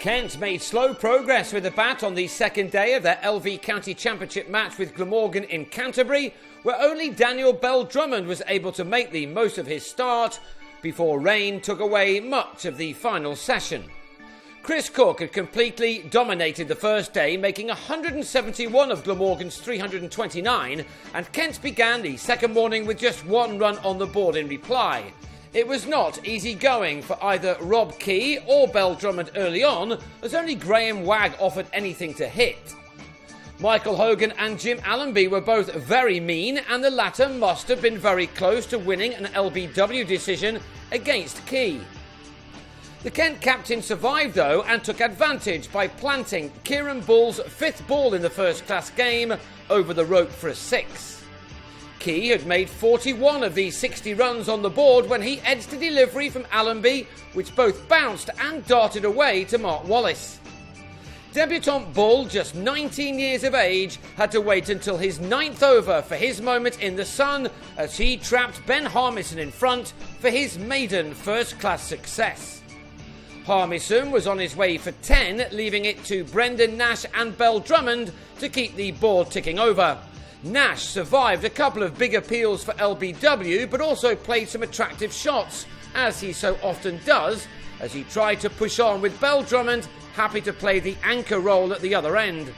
Kent made slow progress with the bat on the second day of their LV County Championship match with Glamorgan in Canterbury, where only Daniel Bell-Drummond was able to make the most of his start before rain took away much of the final session. Chris Cook had completely dominated the first day, making 171 of Glamorgan's 329, and Kent began the second morning with just one run on the board in reply. It was not easy going for either Rob Key or Bell-Drummond early on, as only Graham Wagg offered anything to hit. Michael Hogan and Jim Allenby were both very mean, and the latter must have been very close to winning an LBW decision against Key. The Kent captain survived though and took advantage by planting Kieran Bull's fifth ball in the first class game over the rope for a six. Key had made 41 of the 60 runs on the board when he edged a delivery from Allenby, which both bounced and darted away to Mark Wallace. Debutant Bull, just 19 years of age, had to wait until his ninth over for his moment in the sun as he trapped Ben Harmison in front for his maiden first-class success. Harmison was on his way for 10, leaving it to Brendan Nash and Bell-Drummond to keep the board ticking over. Nash survived a couple of big appeals for LBW, but also played some attractive shots, as he so often does, as he tried to push on with Bell-Drummond, happy to play the anchor role at the other end.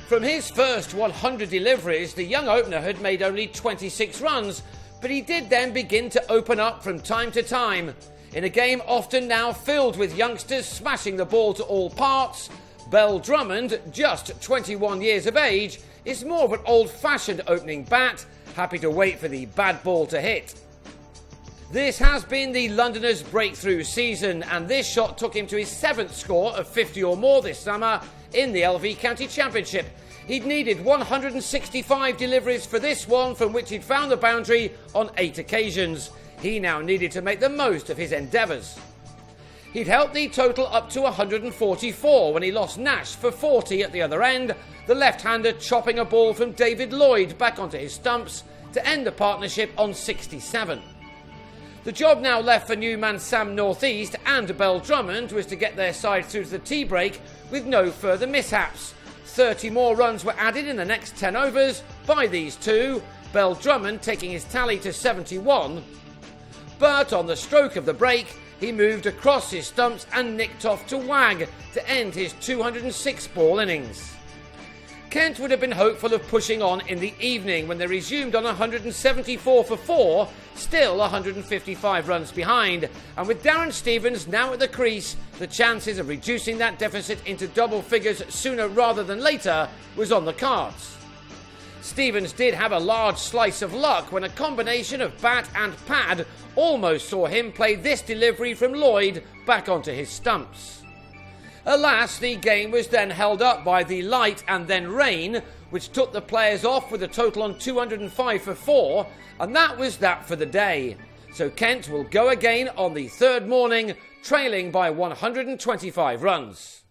From his first 100 deliveries, the young opener had made only 26 runs, but he did then begin to open up from time to time. In a game often now filled with youngsters smashing the ball to all parts, Bell-Drummond, just 21 years of age, is more of an old-fashioned opening bat, happy to wait for the bad ball to hit. This has been the Londoner's breakthrough season, and this shot took him to his 7th score of 50 or more this summer in the LV County Championship. He'd needed 165 deliveries for this one, from which he'd found the boundary on 8 occasions. He now needed to make the most of his endeavours. He'd helped the total up to 144 when he lost Nash for 40 at the other end, the left-hander chopping a ball from David Lloyd back onto his stumps to end the partnership on 67. The job now left for new man Sam Northeast and Bell-Drummond was to get their side through to the tea break with no further mishaps. 30 more runs were added in the next 10 overs by these two, Bell-Drummond taking his tally to 71. But on the stroke of the break, he moved across his stumps and nicked off to Wagg to end his 206 ball innings. Kent would have been hopeful of pushing on in the evening when they resumed on 174 for 4, still 155 runs behind, and with Darren Stevens now at the crease, the chances of reducing that deficit into double figures sooner rather than later was on the cards. Stevens did have a large slice of luck when a combination of bat and pad almost saw him play this delivery from Lloyd back onto his stumps. Alas, the game was then held up by the light and then rain, which took the players off with a total on 205 for 4, and that was that for the day. So Kent will go again on the third morning, trailing by 125 runs.